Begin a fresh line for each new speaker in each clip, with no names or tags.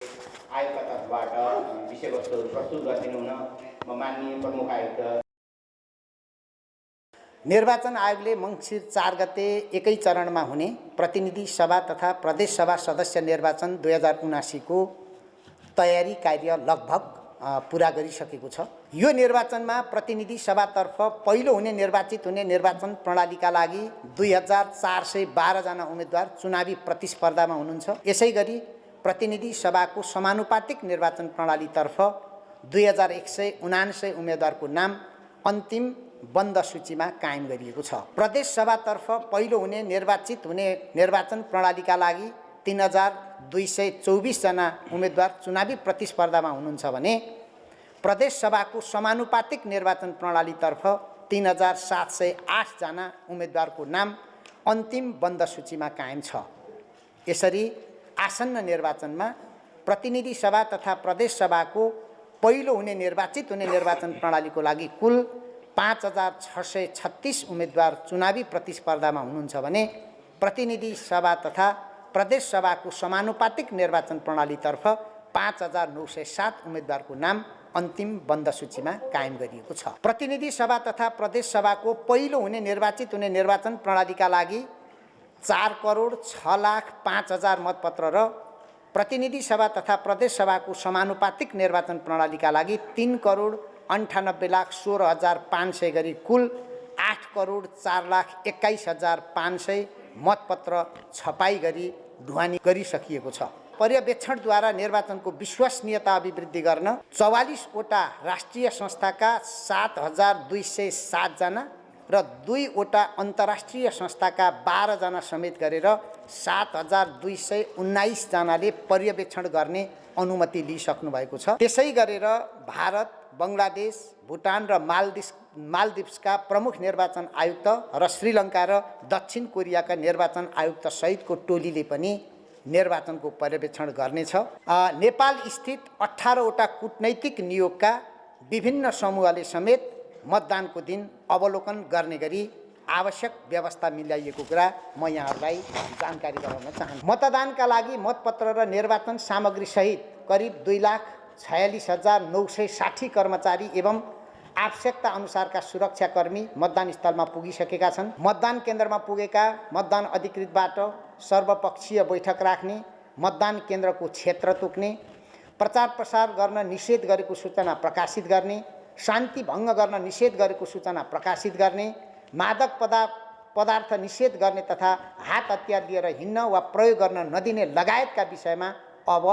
आयोगका तर्फबाट विषयवस्तुहरू प्रस्तुत गरिदिनु हुन म माननीय प्रमुख आयुक्त।
निर्वाचन आयोगले मङ्सिर 4 गते एकै चरणमा हुने प्रतिनिधि सभा तथा प्रदेश सभा सदस्य निर्वाचन 2079 को तयारी कार्य लगभग पूरा गरिसकेको छ। यो निर्वाचनमा प्रतिनिधि सभातर्फ पहिलो हुने निर्वाचित हुने निर्वाचन प्रणालीका लागि 2412 जना उम्मेदवार चुनावी प्रतिस्पर्धामा हुनुहुन्छ। यसैगरी प्रतिनिधि सभाको समानुपातिक निर्वाचन प्रणालीतर्फ 2179 उम्मेदवारको नाम अन्तिम बन्द सूचीमा कायम गरिएको छ। प्रदेश सभातर्फ पहिलो हुने निर्वाचित हुने निर्वाचन प्रणालीका लागि 3224 जना उम्मेदवार चुनावी प्रतिस्पर्धामा हुनुहुन्छ भने प्रदेश सभाको समानुपातिक निर्वाचन प्रणालीतर्फ 3708 जना उम्मेदवारको नाम अन्तिम बन्द सूचीमा कायम छ। यसरी आसन्न निर्वाचनमा प्रतिनिधि सभा तथा प्रदेश सभाको पहिलो हुने निर्वाचन प्रणालीको लागि कुल 5636 उम्मेदवार चुनावी प्रतिस्पर्धामा हुनुहुन्छ भने प्रतिनिधि सभा तथा प्रदेश सभाको समानुपातिक निर्वाचन प्रणालीतर्फ 5907 उम्मेदवारको नाम अन्तिम बन्द सूचीमा कायम गरिएको छ। प्रतिनिधि सभा तथा प्रदेश सभाको पहिलो हुने निर्वाचन प्रणालीका लागि 4,06,05,000 मतपत्र र प्रतिनिधि सभा तथा प्रदेश सभाको समानुपातिक निर्वाचन प्रणालीका लागि 3,98,16,500 गरी कुल 8,04,21,500 मतपत्र छपाई गरी ढुवानी गरिसकिएको छ। पर्यवेक्षणद्वारा निर्वाचनको विश्वसनीयता अभिवृद्धि गर्न 44 वटा राष्ट्रिय संस्थाका 7,207 जना र 2 वटा अन्तर्राष्ट्रिय संस्थाका 12 जना समेत गरेर 7,219 जनाले पर्यवेक्षण गर्ने अनुमति लिइसक्नु भएको छ। त्यसै गरेर भारत, बङ्गलादेश, भुटान र मालदिप्सका प्रमुख निर्वाचन आयुक्त र श्रीलङ्का र दक्षिण कोरियाका निर्वाचन आयुक्त सहितको टोलीले पनि निर्वाचनको पर्यवेक्षण गर्नेछ। नेपाल स्थित 18 वटा कूटनैतिक नियोगका विभिन्न समूहले समेत मतदानको दिन अवलोकन गर्ने गरी आवश्यक व्यवस्था मिलाइएको कुरा म यहाँहरूलाई जानकारी गराउन चाहन्छु। मतदानका लागि मतपत्र र निर्वाचन सामग्री सहित करिब 2,46,960 कर्मचारी एवं आवश्यकता अनुसारका सुरक्षाकर्मी मतदान स्थलमा पुगिसकेका छन्। मतदान केन्द्रमा पुगेका मतदान अधिकृतबाट सर्वपक्षीय बैठक राख्ने, मतदान केन्द्रको क्षेत्र तोक्ने, प्रचार प्रसार गर्न निषेध गरेको सूचना प्रकाशित गर्ने, शान्ति भङ्ग गर्न निषेध गरेको सूचना प्रकाशित गर्ने, मादक पदार्थ निषेध गर्ने तथा हात हतियार लिएर हिँड्न वा प्रयोग गर्न नदिने लगायतका विषयमा अब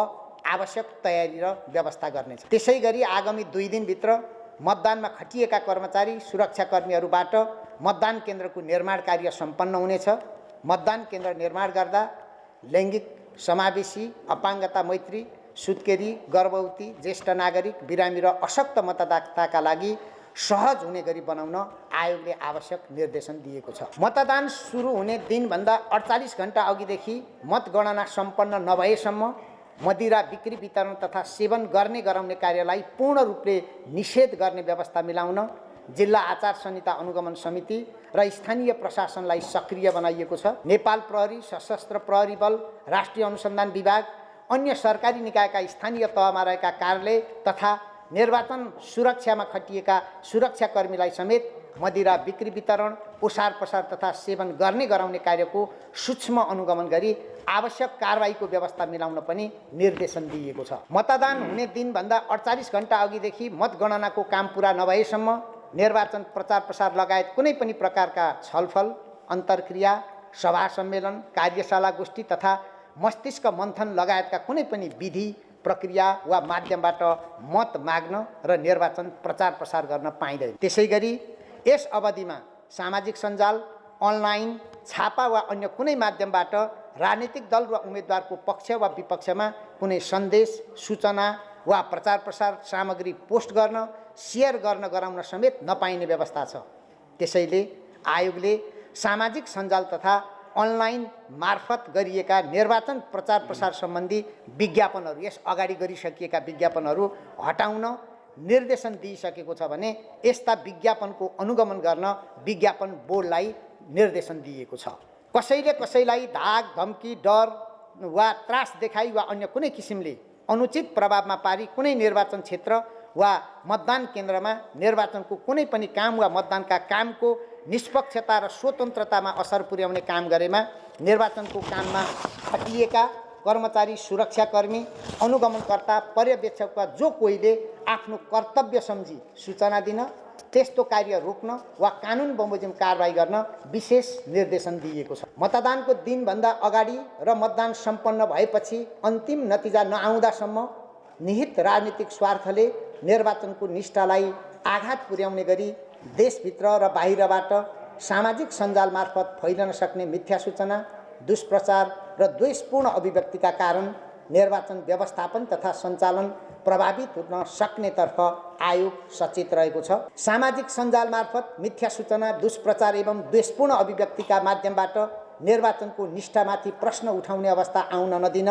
आवश्यक तयारी र व्यवस्था गर्नेछ। त्यसै गरी आगामी 2 दिनभित्र मतदानमा खटिएका कर्मचारी सुरक्षाकर्मीहरूबाट मतदान केन्द्रको निर्माण कार्य सम्पन्न हुनेछ। मतदान केन्द्र निर्माण गर्दा लैङ्गिक समावेशी, अपाङ्गता मैत्री, सुत्केरी, गर्भवती, ज्येष्ठ नागरिक, बिरामी र अशक्त मतदाताका लागि सहज हुने गरी बनाउन आयोगले आवश्यक निर्देशन दिएको छ। मतदान सुरु हुने दिनभन्दा 48 घण्टा अघिदेखि मतगणना सम्पन्न नभएसम्म मदिरा बिक्री वितरण तथा सेवन गर्ने गराउने कार्यलाई पूर्ण रूपले निषेध गर्ने व्यवस्था मिलाउन जिल्ला आचार संहिता अनुगमन समिति र स्थानीय प्रशासनलाई सक्रिय बनाइएको छ। नेपाल प्रहरी, सशस्त्र प्रहरी बल, राष्ट्रिय अनुसन्धान विभाग, अन्य सरकारी निकायका स्थानीय तहमा रहेका कार्यालय तथा निर्वाचन सुरक्षामा खटिएका सुरक्षाकर्मीलाई समेत मदिरा बिक्री वितरण, ओसार पसार तथा सेवन गर्ने गराउने कार्यको सूक्ष्म अनुगमन गरी आवश्यक कारबाहीको व्यवस्था मिलाउन पनि निर्देशन दिइएको छ। मतदान हुने दिनभन्दा 48 घण्टा अघिदेखि मतगणनाको काम पुरा नभएसम्म निर्वाचन प्रचार प्रसार लगायत कुनै पनि प्रकारका छलफल, अन्तर्क्रिया, सभा सम्मेलन, कार्यशाला, गोष्ठी तथा मस्तिष्क मन्थन लगायतका कुनै पनि विधि, प्रक्रिया वा माध्यमबाट मत माग्न र निर्वाचन प्रचार प्रसार गर्न पाइँदैन। त्यसै गरी यस अवधिमा सामाजिक सञ्जाल, अनलाइन, छापा वा अन्य कुनै माध्यमबाट राजनीतिक दल र उम्मेदवारको पक्ष वा विपक्षमा कुनै सन्देश, सूचना वा प्रचार प्रसार सामग्री पोस्ट गर्न, सेयर गर्न गराउन समेत नपाइने व्यवस्था छ। त्यसैले आयोगले सामाजिक सञ्जाल तथा अनलाइन मार्फत गरिएका निर्वाचन प्रचार प्रसार सम्बन्धी विज्ञापनहरू, यस अगाडि गरिसकिएका विज्ञापनहरू हटाउन निर्देशन दिइसकेको छ भने यस्ता विज्ञापनको अनुगमन गर्न विज्ञापन बोर्डलाई निर्देशन दिएको छ। कसैले कसैलाई धाक, धम्की, डर वा त्रास देखाई वा अन्य कुनै किसिमले अनुचित प्रभावमा पारी कुनै निर्वाचन क्षेत्र वा मतदान केन्द्रमा निर्वाचनको कुनै पनि काम वा मतदानका कामको निष्पक्षता र स्वतन्त्रतामा असर पुर्याउने काम गरेमा निर्वाचनको काममा खटिएका कर्मचारी, सुरक्षाकर्मी, अनुगमनकर्ता, पर्यवेक्षकका जो कोहीले आफ्नो कर्तव्य सम्झी सूचना दिन, त्यस्तो कार्य रोक्न वा कानुन बमोजिम कारबाही गर्न विशेष निर्देशन दिइएको छ। मतदानको दिनभन्दा अगाडि र मतदान सम्पन्न भएपछि अन्तिम नतिजा नआउँदासम्म निहित राजनीतिक स्वार्थले निर्वाचनको निष्ठालाई आघात पुर्याउने गरी देशभित्र र बाहिरबाट सामाजिक सञ्जाल मार्फत फैलन सक्ने मिथ्या सूचना, दुष्प्रचार र द्वेषपूर्ण अभिव्यक्तिका कारण निर्वाचन व्यवस्थापन तथा सञ्चालन प्रभावित हुन सक्नेतर्फ आयोग सचेत रहेको छ। सामाजिक सञ्जाल मार्फत मिथ्या सूचना, दुष्प्रचार एवं द्वेषपूर्ण अभिव्यक्तिका माध्यमबाट निर्वाचनको निष्ठामाथि प्रश्न उठाउने अवस्था आउन नदिन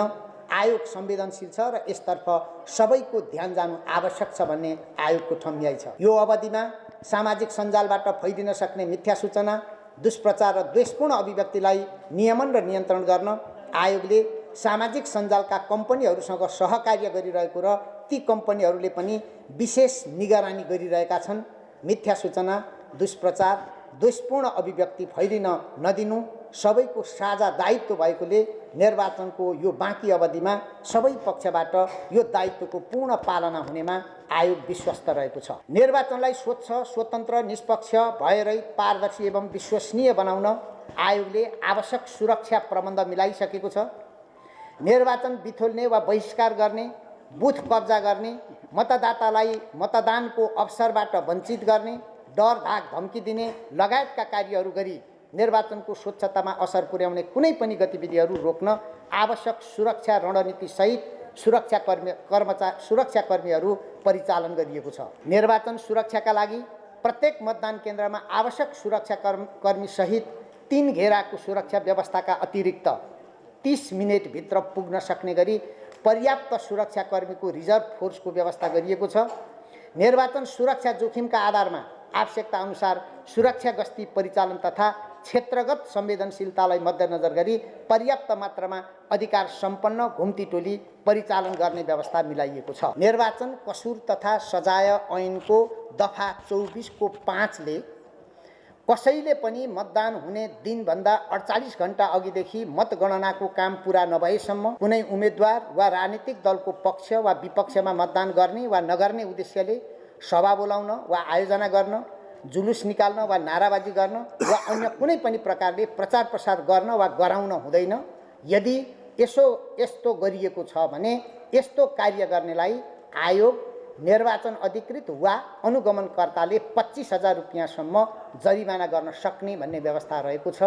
आयोग संवेदनशील छ र यसतर्फ सबैको ध्यान जानु आवश्यक छ भन्ने आयोगको ठम्याइ छ। यो अवधिमा सामाजिक सञ्जालबाट फैलिन सक्ने मिथ्या सूचना, दुष्प्रचार र द्वेषपूर्ण अभिव्यक्तिलाई नियमन र नियन्त्रण गर्न आयोगले सामाजिक सञ्जालका कम्पनीहरूसँग सहकार्य गरिरहेको र ती कम्पनीहरूले पनि विशेष निगरानी गरिरहेका छन्। मिथ्या सूचना, दुष्प्रचार, द्वेषपूर्ण अभिव्यक्ति फैलिन नदिनु सबैको साझा दायित्व भएकोले निर्वाचनको यो बाँकी अवधिमा सबै पक्षबाट यो दायित्वको पूर्ण पालना हुनेमा आयोग विश्वस्त रहेको छ। निर्वाचनलाई स्वच्छ, स्वतन्त्र, निष्पक्ष, भयरहित, पारदर्शी एवं विश्वसनीय बनाउन आयोगले आवश्यक सुरक्षा प्रबन्ध मिलाइसकेको छ। निर्वाचन बिथोल्ने वा बहिष्कार गर्ने, बुथ कब्जा गर्ने, मतदातालाई मतदानको अवसरबाट वञ्चित गर्ने, डर धाक धम्की दिने लगायतका कार्यहरू गरी निर्वाचनको स्वच्छतामा असर पुर्याउने कुनै पनि गतिविधिहरू रोक्न आवश्यक सुरक्षा रणनीतिसहित सुरक्षाकर्मीहरू परिचालन गरिएको छ। निर्वाचन सुरक्षाका लागि प्रत्येक मतदान केन्द्रमा आवश्यक सुरक्षाकर्मीसहित 3 घेराको सुरक्षा व्यवस्थाका अतिरिक्त 30 मिनेटभित्र पुग्न सक्ने गरी पर्याप्त सुरक्षाकर्मीको रिजर्भ फोर्सको व्यवस्था गरिएको छ। निर्वाचन सुरक्षा जोखिमका आधारमा आवश्यकता अनुसार सुरक्षा गस्ती परिचालन तथा क्षेत्रगत संवेदनशीलतालाई मध्यनजर गरी पर्याप्त मात्रामा अधिकार सम्पन्न घुम्ती टोली परिचालन गर्ने व्यवस्था मिलाइएको छ। निर्वाचन कसुर तथा सजाय ऐनको दफा 24 को 5 ले कसैले पनि मतदान हुने दिनभन्दा 48 घण्टा अघिदेखि मतगणनाको काम पूरा नभएसम्म कुनै उम्मेदवार वा राजनीतिक दलको पक्ष वा विपक्षमा मतदान गर्ने वा नगर्ने उद्देश्यले सभा बोलाउन वा आयोजना गर्न, जुलुस निकाल्न वा नाराबाजी गर्न वा अन्य कुनै पनि प्रकारले प्रचार प्रसार गर्न वा गराउन हुँदैन। यदि यस्तो गरिएको छ भने यस्तो कार्य गर्नेलाई आयोग निर्वाचन अधिकृत वा अनुगमनकर्ताले 25,000 रुपियाँसम्म जरिमाना गर्न सक्ने भन्ने व्यवस्था रहेको छ।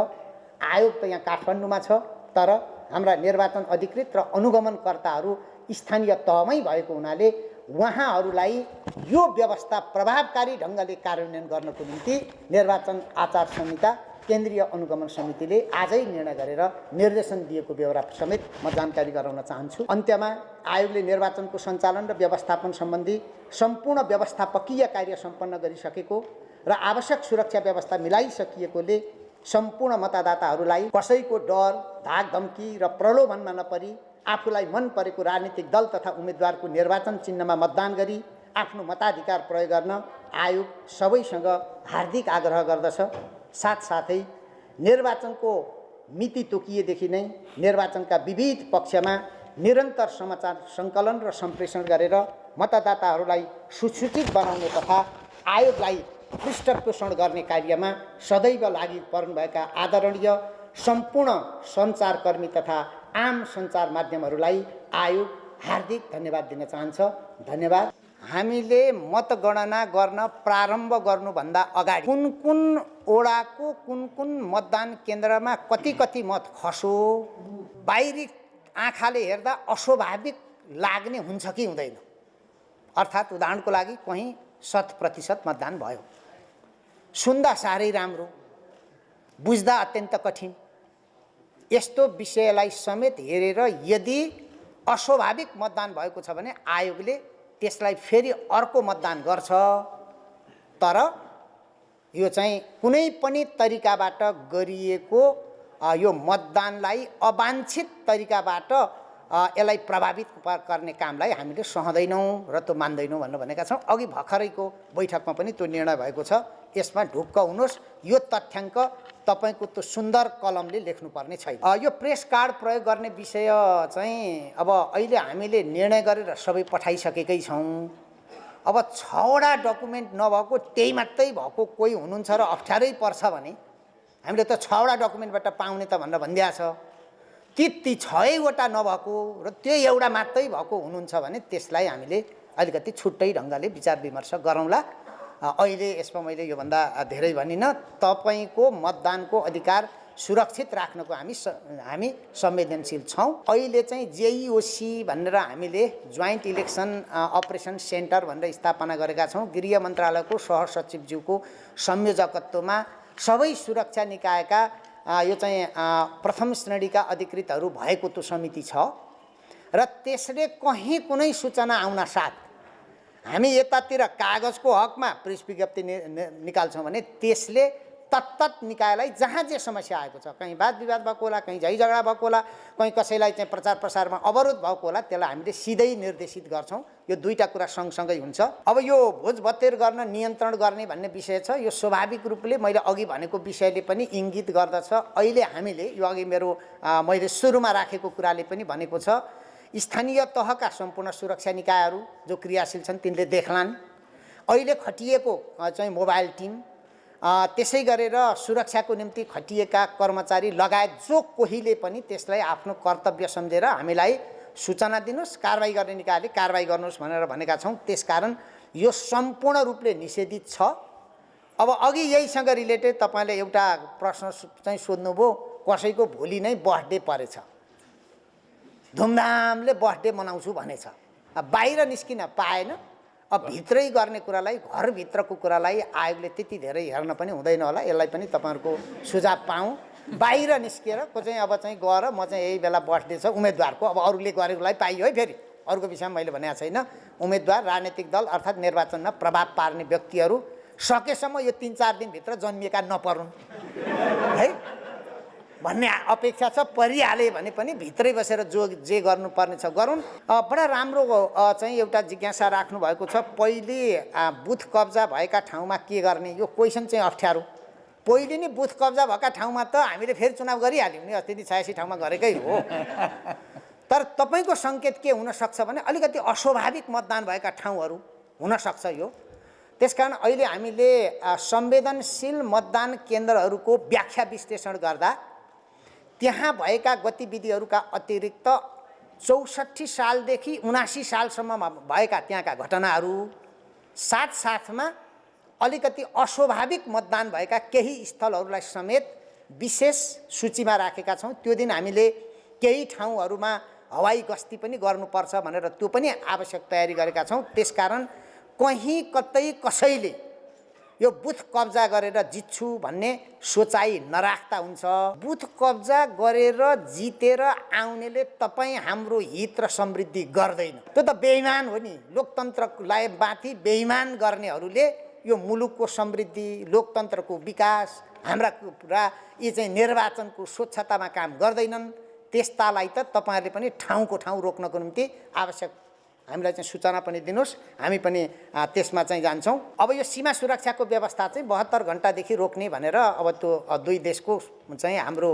आयोग त यहाँ काठमाडौँमा छ, तर हाम्रा निर्वाचन अधिकृत र अनुगमनकर्ताहरू स्थानीय तहमै भएको हुनाले उहाँहरूलाई यो व्यवस्था प्रभावकारी ढङ्गले कार्यान्वयन गर्नको निम्ति निर्वाचन आचार संहिता केन्द्रीय अनुगमन समितिले आजै निर्णय गरेर निर्देशन दिएको बेहोरा समेत म जानकारी गराउन चाहन्छु। अन्त्यमा आयोगले निर्वाचनको सञ्चालन र व्यवस्थापन सम्बन्धी सम्पूर्ण व्यवस्थापकीय कार्य सम्पन्न गरिसकेको र आवश्यक सुरक्षा व्यवस्था मिलाइसकिएकोले सम्पूर्ण मतदाताहरूलाई कसैको डर, धाक धम्की र प्रलोभनमा नपरी आफूलाई मन परेको राजनीतिक दल तथा उम्मेदवारको निर्वाचन चिन्हमा मतदान गरी आफ्नो मताधिकार प्रयोग गर्न आयोग सबैसँग हार्दिक आग्रह गर्दछ। साथसाथै निर्वाचनको मिति तोकिएदेखि नै निर्वाचनका विविध पक्षमा निरन्तर समाचार सङ्कलन र सम्प्रेषण गरेर मतदाताहरूलाई सुसूचित बनाउने तथा आयोगलाई पृष्ठपोषण गर्ने कार्यमा सदैव लागि पर्नुभएका आदरणीय सम्पूर्ण सञ्चारकर्मी तथा आम सञ्चार माध्यमहरूलाई आयोग हार्दिक धन्यवाद दिन चाहन्छ। धन्यवाद। हामीले मतगणना गर्न प्रारम्भ गर्नुभन्दा अगाडि कुन ओडाको कुन मतदान केन्द्रमा कति मत खसो बाहिरी आँखाले हेर्दा अस्वाभाविक लाग्ने हुन्छ कि हुँदैन। अर्थात् उदाहरणको लागि कहीँ 100% मतदान भयो, सुन्दा साह्रै राम्रो, बुझ्दा अत्यन्त कठिन, यस्तो विषयलाई समेत हेरेर यदि अस्वाभाविक मतदान भएको छ भने आयोगले त्यसलाई फेरि अर्को मतदान गर्छ। तर यो चाहिँ कुनै पनि तरिकाबाट गरिएको यो मतदानलाई अवाञ्छित तरिकाबाट यसलाई प्रभावित गर्ने कामलाई हामीले सहँदैनौँ र त्यो मान्दैनौँ भनेर भनेका छौँ। अघि भर्खरैको बैठकमा पनि त्यो निर्णय भएको छ। यसमा ढुक्क हुनुहोस्, यो तथ्याङ्क तपाईँको त्यो सुन्दर कलमले लेख्नुपर्ने छैन। यो प्रेस कार्ड प्रयोग गर्ने विषय चाहिँ अब अहिले हामीले निर्णय गरेर सबै पठाइसकेकै छौँ। अब 6वटा डकुमेन्ट नभएको त्यही मात्रै भएको कोही हुनुहुन्छ र अप्ठ्यारै पर्छ भने हामीले त 6वटा डकुमेन्टबाट पाउने त भनेर भनिदिएको छ। ती 6वटा नभएको र त्यो एउटा मात्रै भएको हुनुहुन्छ भने त्यसलाई हामीले अलिकति छुट्टै ढङ्गले विचार विमर्श गरौँला। अहिले यसमा मैले योभन्दा धेरै भनिनँ। तपाईँको मतदानको अधिकार सुरक्षित राख्नको हामी संवेदनशील छौँ। अहिले चाहिँ जेइओसी भनेर हामीले जोइन्ट इलेक्सन अपरेसन सेन्टर भनेर स्थापना गरेका छौँ। गृह मन्त्रालयको सहसचिवज्यूको संयोजकत्वमा सबै सुरक्षा निकायका यो चाहिँ प्रथम श्रेणीका अधिकृतहरू भएको त्यो समिति छ र त्यसले कहीँ कुनै सूचना आउन साथ हामी यतातिर कागजको हकमा प्रेस विज्ञप्ति निकाल्छौँ भने त्यसले तत्तत निकायलाई जहाँ जे समस्या आएको छ, कहीँ वाद विवाद भएको होला, कहीँ झै झगडा भएको होला, कहीँ कसैलाई चाहिँ प्रचार प्रसारमा अवरोध भएको होला, त्यसलाई हामीले सिधै निर्देशित गर्छौँ। यो दुईटा कुरा सँगसँगै हुन्छ। अब यो भोजभतेर गर्न नियन्त्रण गर्ने भन्ने विषय छ। यो स्वाभाविक रूपले मैले अघि भनेको विषयले पनि इङ्गित गर्दछ। अहिले हामीले यो अघि मैले सुरुमा राखेको कुराले पनि भनेको छ, स्थानीय तहका सम्पूर्ण सुरक्षा निकायहरू जो क्रियाशील छन् तिनले देख्लान्। अहिले खटिएको चाहिँ मोबाइल टिम, त्यसै गरेर सुरक्षाको निम्ति खटिएका कर्मचारी लगायत जो कोहीले पनि त्यसलाई आफ्नो कर्तव्य सम्झेर हामीलाई सूचना दिनुहोस्, कारबाही गर्ने निकायले कारबाही गर्नुहोस् भनेर भनेका छौँ। त्यसकारण यो सम्पूर्ण रूपले निषेधित छ। अब अघि यहीसँग रिलेटेड तपाईँले एउटा प्रश्न चाहिँ सोध्नुभयो, कसैको भोलि नै बर्थडे परेछ, धुमधामले बर्थडे मनाउँछु भनेछ, बाहिर निस्किन पाएन। अब भित्रै गर्ने कुरालाई, घरभित्रको कुरालाई आयोगले त्यति धेरै हेर्न पनि हुँदैन होला। यसलाई पनि तपाईँहरूको सुझाव पाऊँ। बाहिर निस्किएर को चाहिँ अब चाहिँ गएर म चाहिँ यही बेला बर्थडे छ उम्मेदवारको, अब अरूले गरेकोलाई पाइयो है। फेरि अरूको विषयमा मैले भनेको छैन। उम्मेदवार, राजनीतिक दल अर्थात् निर्वाचनमा प्रभाव पार्ने व्यक्तिहरू सकेसम्म यो 3-4 दिनभित्र जन्मिएका नपरुन् है भन्ने अपेक्षा छ। परिहाले भने पनि भित्रै बसेर जे गर्नुपर्ने छ गरून्। बडा राम्रो चाहिँ एउटा जिज्ञासा राख्नु भएको छ। पहिले बुथ कब्जा भएका ठाउँमा के गर्ने, यो क्वेसन चाहिँ अप्ठ्यारो। पहिले नि बुथ कब्जा भएका ठाउँमा त हामीले फेरि चुनाव गरिहाल्यौँ नि, अस्ति 86 ठाउँमा गरेकै हो। तर तपाईँको सङ्केत के हुनसक्छ भने अलिकति अस्वाभाविक मतदान भएका ठाउँहरू हुनसक्छ यो। त्यसकारण अहिले हामीले संवेदनशील मतदान केन्द्रहरूको व्याख्या विश्लेषण गर्दा त्यहाँ भएका गतिविधिहरूका अतिरिक्त 64 सालदेखि 79 सालसम्ममा भएका त्यहाँका घटनाहरू साथसाथमा अलिकति अस्वाभाविक मतदान भएका केही स्थलहरूलाई समेत विशेष सूचीमा राखेका छौँ। त्यो दिन हामीले केही ठाउँहरूमा हवाई गस्ती पनि गर्नुपर्छ भनेर त्यो पनि आवश्यक तयारी गरेका छौँ। त्यसकारण कहीँ कतै कसैले यो बुथ कब्जा गरेर जित्छु भन्ने सोचाइ नराख्दा हुन्छ। बुथ कब्जा गरेर जितेर आउनेले तपाईँ हाम्रो हित र समृद्धि गर्दैन, त्यो त बेइमान हो नि। लोकतन्त्रलाई माथि बेइमान गर्नेहरूले यो मुलुकको समृद्धि, लोकतन्त्रको विकास, हाम्रा कुरा यी चाहिँ निर्वाचनको स्वच्छतामा काम गर्दैनन्। त्यस्तालाई त तपाईँहरूले पनि ठाउँको ठाउँ रोक्नको निम्ति आवश्यक हामीलाई चाहिँ सूचना पनि दिनुहोस्, हामी पनि त्यसमा चाहिँ जान्छौँ। अब यो सीमा सुरक्षाको व्यवस्था चाहिँ 72 घण्टादेखि रोक्ने भनेर अब त्यो दुई देशको चाहिँ हाम्रो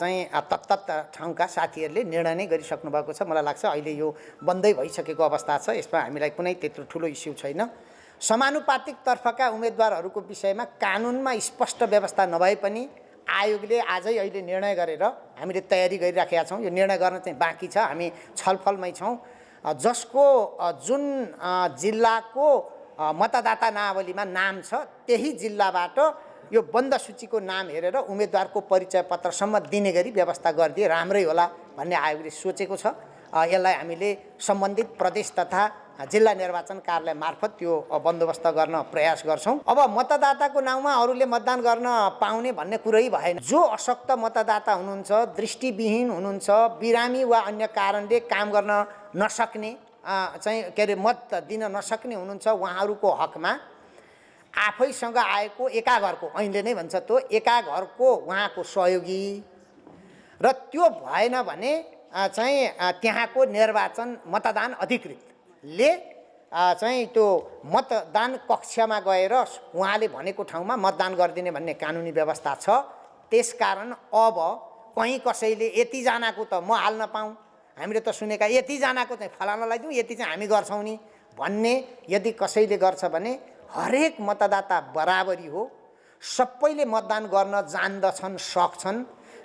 चाहिँ तत्तत ठाउँका साथीहरूले निर्णय नै गरिसक्नु भएको छ। मलाई लाग्छ अहिले यो बन्दै भइसकेको अवस्था छ, यसमा हामीलाई कुनै त्यत्रो ठुलो इस्यु छैन। समानुपातिक तर्फका उम्मेदवारहरूको विषयमा कानुनमा स्पष्ट व्यवस्था नभए पनि आयोगले आजै अहिले निर्णय गरेर हामीले तयारी गरिराखेका छौँ। यो निर्णय गर्न चाहिँ बाँकी छ, हामी छलफलमै छौँ। जसको जुन जिल्लाको मतदाता नावलीमा नाम छ त्यही जिल्लाबाट यो बन्द सूचीको नाम हेरेर उम्मेदवारको परिचय पत्रसम्म दिने गरी व्यवस्था गरिदिए राम्रै होला भन्ने आयोगले सोचेको छ। यसलाई हामीले सम्बन्धित प्रदेश तथा जिल्ला निर्वाचन कार्यालय मार्फत त्यो बन्दोबस्त गर्न प्रयास गर्छौँ। अब मतदाताको नाउँमा अरूले मतदान गर्न पाउने भन्ने कुरै भएन। जो अशक्त मतदाता हुनुहुन्छ, दृष्टिविहीन हुनुहुन्छ, बिरामी वा अन्य कारणले काम गर्न नसक्ने चाहिँ के अरे मत दिन नसक्ने हुनुहुन्छ, उहाँहरूको हकमा आफैसँग आएको एका घरको, ऐनले नै भन्छ त्यो एका घरको उहाँको सहयोगी र त्यो भएन भने त्यहाँको निर्वाचन मतदान अधिकृतले चाहिँ त्यो मतदान कक्षमा गएर उहाँले भनेको ठाउँमा मतदान गरिदिने भन्ने कानुनी व्यवस्था छ। त्यसकारण अब कहीँ कसैले यतिजनाको त म हाल्न पाऊँ, हामीले त सुनेका यतिजनाको चाहिँ फलानालाई दिउँ, यति चाहिँ हामी गर्छौँ नि भन्ने यदि कसैले गर्छ भने हरेक मतदाता बराबरी हो। सबैले मतदान गर्न जान्दछन्, सक्छन्।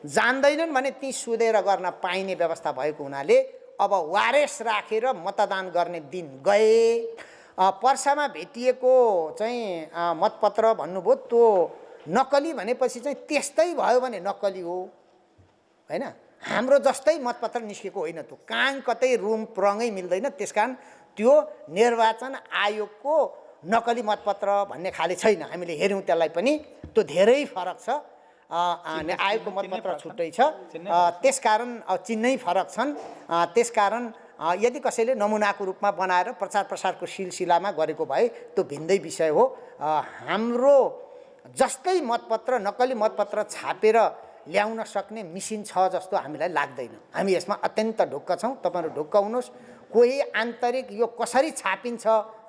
जान्दैनन् भने ती सुदेर गर्न पाइने व्यवस्था भएको हुनाले अब वारेस राखेर मतदान गर्ने दिन गए। पर्सामा भेटिएको चाहिँ मतपत्र भन्नुभयो त्यो नक्कली भनेपछि चाहिँ त्यस्तै भयो भने नक्कली हो हैन। हाम्रो जस्तै मतपत्र निस्केको होइन, त्यो कहाँ कतै रुम रङै मिल्दैन। त्यसकारण त्यो निर्वाचन आयोगको नक्कली मतपत्र भन्ने खाले छैन। हामीले हेऱ्यौँ त्यसलाई पनि, त्यो धेरै फरक छ। आयोगको मतपत्र छुट्टै छ, त्यसकारण चिन्नै फरक छन्। त्यसकारण यदि कसैले नमुनाको रूपमा बनाएर प्रचार प्रसारको सिलसिलामा गरेको भए त्यो भिन्दै विषय हो। हाम्रो जस्तै मतपत्र नक्कली मतपत्र छापेर ल्याउन सक्ने मिसिन छ जस्तो हामीलाई लाग्दैन। हामी यसमा अत्यन्त ढुक्क छौँ। तपाईँहरू ढुक्क हुनुहोस्। कोही आन्तरिक यो कसरी छापिन्छ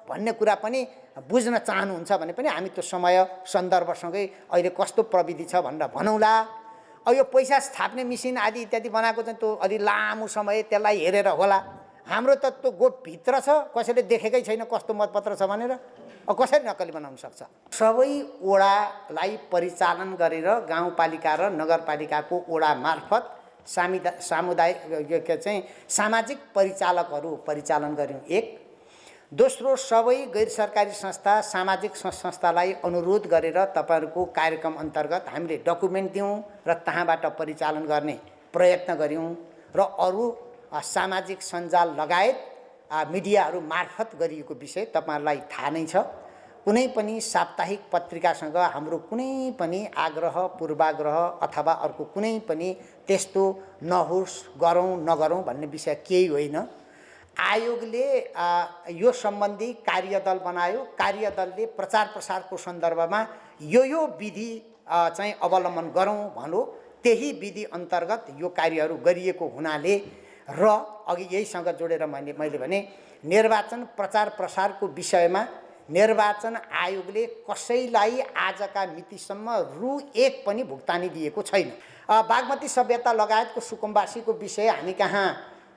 भन्ने कुरा पनि बुझ्न चाहनुहुन्छ भने पनि हामी त्यो समय सन्दर्भसँगै अहिले कस्तो प्रविधि छ भनेर भनौँला। अब यो पैसा छाप्ने मिसिन आदि इत्यादि बनाएको चाहिँ त्यो अलि लामो समय त्यसलाई हेरेर होला। हाम्रो त त्यो गोपभित्र छ, कसैले देखेकै छैन कस्तो मतपत्र छ भनेर। अब कसरी नक्कली बनाउन सक्छ? सबै ओडालाई परिचालन गरेर गाउँपालिका र नगरपालिकाको ओडा मार्फत सामुदायिक चाहिँ सामाजिक परिचालकहरू परिचालन गर्यौँ। एक दोस्रो, सबै गैर सरकारी संस्था सामाजिक संस्थालाई अनुरोध गरेर तपाईहरूको कार्यक्रम अन्तर्गत हामीले डकुमेन्ट दियौँ र तहाँबाट परिचालन गर्ने प्रयत्न गऱ्यौँ। र अरू सामाजिक सञ्जाल लगायत मिडियाहरू मार्फत गरिएको विषय तपाईहरूलाई थाहा नै छ। कुनै पनि साप्ताहिक पत्रिकासँग हाम्रो कुनै पनि आग्रह पूर्वाग्रह अथवा अर्को कुनै पनि त्यस्तो नहोस्, गरौँ नगरौँ भन्ने विषय केही होइन। आयोगले यो सम्बन्धी कार्यदल बनायो। कार्यदलले प्रचार प्रसारको सन्दर्भमा यो विधि चाहिँ अवलम्बन गरौँ भन्यो। त्यही विधि अन्तर्गत यो कार्यहरू गरिएको हुनाले र अघि यहीसँग जोडेर मैले भने निर्वाचन प्रचार प्रसारको विषयमा निर्वाचन आयोगले कसैलाई आजका मितिसम्म रु1 पनि भुक्तानी दिएको छैन। बागमती सभ्यता लगायतको सुकुम्बासीको विषय हामी कहाँ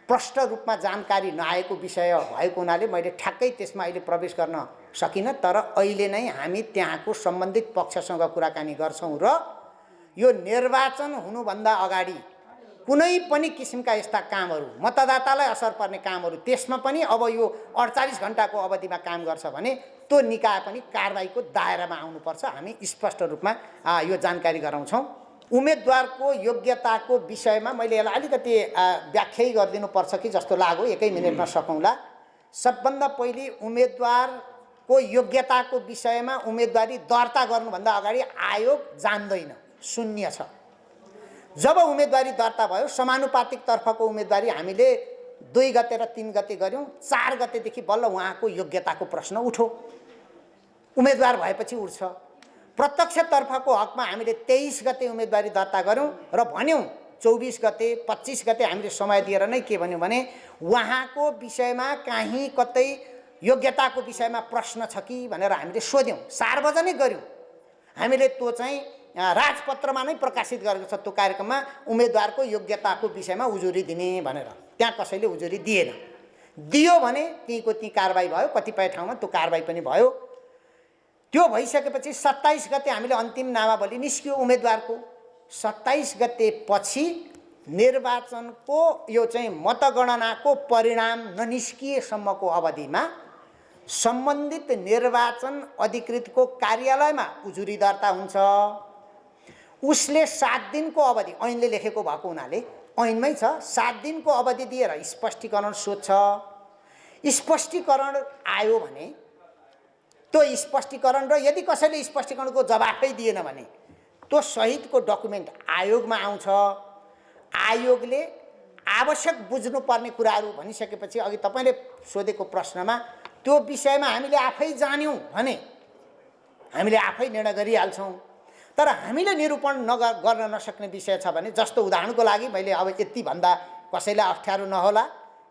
प्रष्ट रूपमा जानकारी नआएको विषय भएको हुनाले मैले ठ्याक्कै त्यसमा अहिले प्रवेश गर्न सकिनँ। तर अहिले नै हामी त्यहाँको सम्बन्धित पक्षसँग कुराकानी गर्छौँ र यो निर्वाचन हुनुभन्दा अगाडि कुनै पनि किसिमका यस्ता कामहरू, मतदातालाई असर पर्ने कामहरू, त्यसमा पनि अब यो 48 घण्टाको अवधिमा काम गर्छ भने त्यो निकाय पनि कारबाहीको दायरामा आउनुपर्छ। हामी स्पष्ट रूपमा यो जानकारी गराउँछौँ। उम्मेदवारको योग्यताको विषयमा मैले यसलाई अलिकति व्याख्या गरिदिनुपर्छ कि जस्तो लाग्यो, 1 मिनेटमा सकौँला। सबभन्दा पहिले उम्मेदवारको योग्यताको विषयमा उम्मेदवारी दर्ता गर्नुभन्दा अगाडि आयोग जान्दैन, शून्य छ। जब उम्मेदवारी दर्ता भयो, समानुपातिक तर्फको उम्मेदवारी हामीले 2 गते र 3 गते गऱ्यौँ। 4 गतेदेखि बल्ल उहाँको योग्यताको प्रश्न उठ्यो, उम्मेदवार भएपछि उठ्छ। प्रत्यक्ष तर्फको हकमा हामीले 23 गते उम्मेदवारी दर्ता गऱ्यौँ र भन्यौँ 24 गते 25 गते हामीले समय दिएर नै के भन्यौँ भने उहाँको विषयमा कहीँ कतै योग्यताको विषयमा प्रश्न छ कि भनेर हामीले सोध्यौँ, सार्वजनिक गऱ्यौँ। हामीले त्यो चाहिँ राजपत्रमा नै प्रकाशित गरेको छ। त्यो कार्यक्रममा उम्मेदवारको योग्यताको विषयमा उजुरी दिने भनेर त्यहाँ कसैले उजुरी दिएन। दियो भने तीको ती कारबाही भयो, कतिपय ठाउँमा त्यो कारबाही पनि भयो। त्यो भइसकेपछि 27 गते हामीले अन्तिम नामावली निस्क्यो उम्मेदवारको। 27 गते पछि निर्वाचनको यो चाहिँ मतगणनाको परिणाम ननिस्किएसम्मको अवधिमा सम्बन्धित निर्वाचन अधिकृतको कार्यालयमा उजुरी दर्ता हुन्छ। उसले 7 दिनको अवधि, ऐनले लेखेको भएको हुनाले ऐनमै छ, 7 दिनको अवधि दिएर स्पष्टीकरण सोध्छ। स्पष्टीकरण आयो भने त्यो स्पष्टीकरण र यदि कसैले स्पष्टीकरणको जवाफै दिएन भने त्यो सहितको डकुमेन्ट आयोगमा आउँछ। आयोगले आवश्यक बुझ्नुपर्ने कुराहरू भनिसकेपछि अघि तपाईँले सोधेको प्रश्नमा त्यो विषयमा हामीले आफै जान्यौँ भने हामीले आफै निर्णय गरिहाल्छौँ। तर हामीले निरूपण गर्न नसक्ने विषय छ भने, जस्तो उदाहरणको लागि मैले अब यति भन्दा कसैलाई अप्ठ्यारो नहोला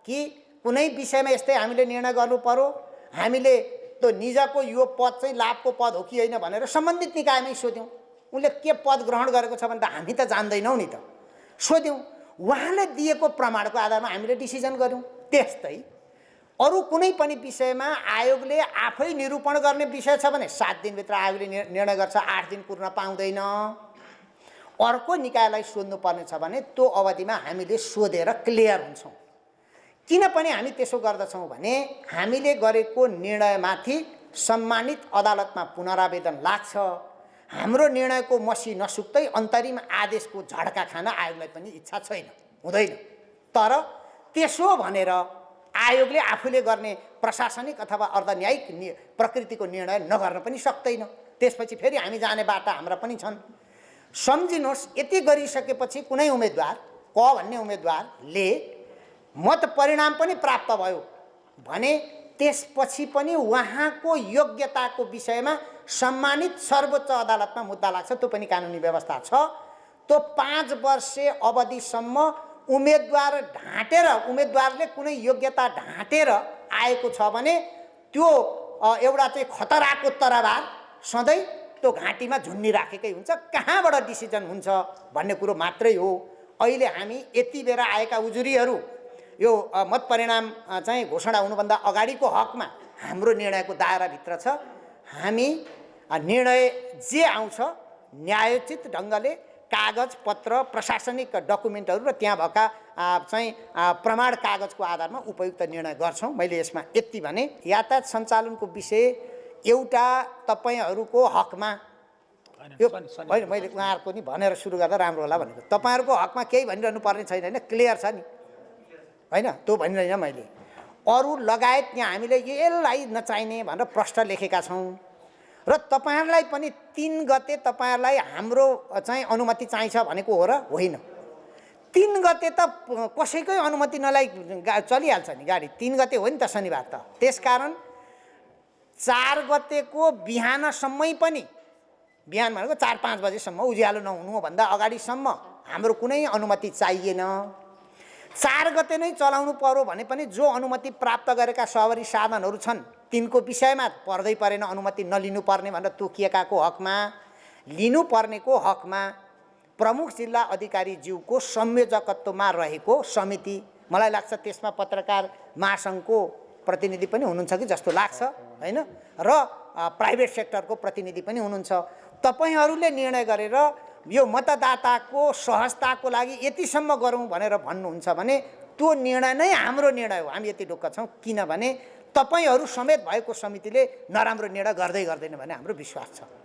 कि कुनै विषयमा यस्तै हामीले निर्णय गर्नु पर्यो, हामीले त्यो निजको यो पद चाहिँ लाभको पद हो कि होइन भनेर सम्बन्धित निकायमै सोध्यौँ। उनले के पद ग्रहण गरेको छ भने त हामी त जान्दैनौँ नि त, सोध्यौँ। उहाँले दिएको प्रमाणको आधारमा हामीले डिसिजन गऱ्यौँ। त्यस्तै अरू कुनै पनि विषयमा आयोगले आफै निरूपण गर्ने विषय छ भने 7 दिनभित्र आयोगले निर्णय गर्छ, 8 दिन पुर्न पाउँदैन। अर्को निकायलाई सोध्नुपर्ने छ भने त्यो अवधिमा हामीले सोधेर क्लियर हुन्छौँ। किन पनि हामी त्यसो गर्दछौँ भने हामीले गरेको निर्णयमाथि सम्मानित अदालतमा पुनरावेदन लाग्छ। हाम्रो निर्णयको मसी नसुक्दै अन्तरिम आदेशको झड्का खान आयोगलाई पनि इच्छा छैन, हुँदैन। तर त्यसो भनेर आयोगले आफूले गर्ने प्रशासनिक अथवा अर्धन्यायिक प्रकृतिको निर्णय नगर्न पनि सक्दैन। त्यसपछि फेरि हामी जाने बाटा हाम्रा पनि छन्। सम्झिनुहोस्, यति गरिसकेपछि कुनै उम्मेदवार क भन्ने उम्मेदवारले मत परिणाम पनि प्राप्त भयो भने त्यसपछि पनि उहाँको योग्यताको विषयमा सम्मानित सर्वोच्च अदालतमा मुद्दा लाग्छ। त्यो पनि कानुनी व्यवस्था छ। त्यो 5 वर्षे अवधिसम्म उम्मेदवार ढाँटेर, उम्मेदवारले कुनै योग्यता ढाँटेर आएको छ भने त्यो एउटा चाहिँ खतराको तरबार सधैँ त्यो घाँटीमा झुन्निराखेकै हुन्छ। कहाँबाट डिसिजन हुन्छ भन्ने कुरो मात्रै हो। अहिले हामी यति बेर आएका उजुरीहरू यो मत परिणाम चाहिँ घोषणा हुनुभन्दा अगाडिको हकमा हाम्रो निर्णयको दायराभित्र छ। हामी निर्णय जे आउँछ न्यायोचित ढङ्गले कागज पत्र प्रशासनिक डकुमेन्टहरू र त्यहाँ भएका चाहिँ प्रमाण कागजको आधारमा उपयुक्त निर्णय गर्छौँ। मैले यसमा यति भने यातायात सञ्चालनको विषय एउटा तपाईँहरूको हकमा यो होइन, मैले उहाँहरूको नि भनेर सुरु गर्दा राम्रो होला भनेको। तपाईँहरूको हकमा केही भनिरहनु पर्ने छैन, होइन, क्लियर छ नि, होइन, त्यो भनिरहेन मैले। अरू लगायत यहाँ हामीले यसलाई नचाहिने भनेर प्रश्न लेखेका छौँ र तपाईँहरूलाई पनि 3 गते तपाईँहरूलाई हाम्रो चाहिँ अनुमति चाहिन्छ भनेको हो र होइन। 3 गते त कसैकै अनुमति नलाई चलिहाल्छ नि गाडी। 3 गते हो नि त शनिबार त। त्यसकारण 4 गतेको बिहानसम्मै पनि, बिहान भनेको 4-5 बजेसम्म उज्यालो नहुनुभन्दा अगाडिसम्म हाम्रो कुनै अनुमति चाहिएन। 4 गते नै चलाउनु पर्यो भने पनि जो अनुमति प्राप्त गरेका सवारी साधनहरू छन् तिनको विषयमा पर्दै परेन अनुमति नलिनुपर्ने भनेर तोकिएकाको हकमा, लिनुपर्नेको हकमा प्रमुख जिल्ला अधिकारी ज्यूको संयोजकत्वमा रहेको समिति, मलाई लाग्छ त्यसमा पत्रकार महासङ्घको प्रतिनिधि पनि हुनुहुन्छ कि जस्तो लाग्छ, होइन, र प्राइभेट सेक्टरको प्रतिनिधि पनि हुनुहुन्छ। तपाईँहरूले निर्णय गरेर यो मतदाताको सहजताको लागि यतिसम्म गरौँ भनेर भन्नुहुन्छ भने त्यो निर्णय नै हाम्रो निर्णय हो। हामी यति ढुक्क छौँ किनभने तपाईँहरू समेत भएको समितिले नराम्रो निर्णय गर्दैन भन्ने हाम्रो विश्वास छ।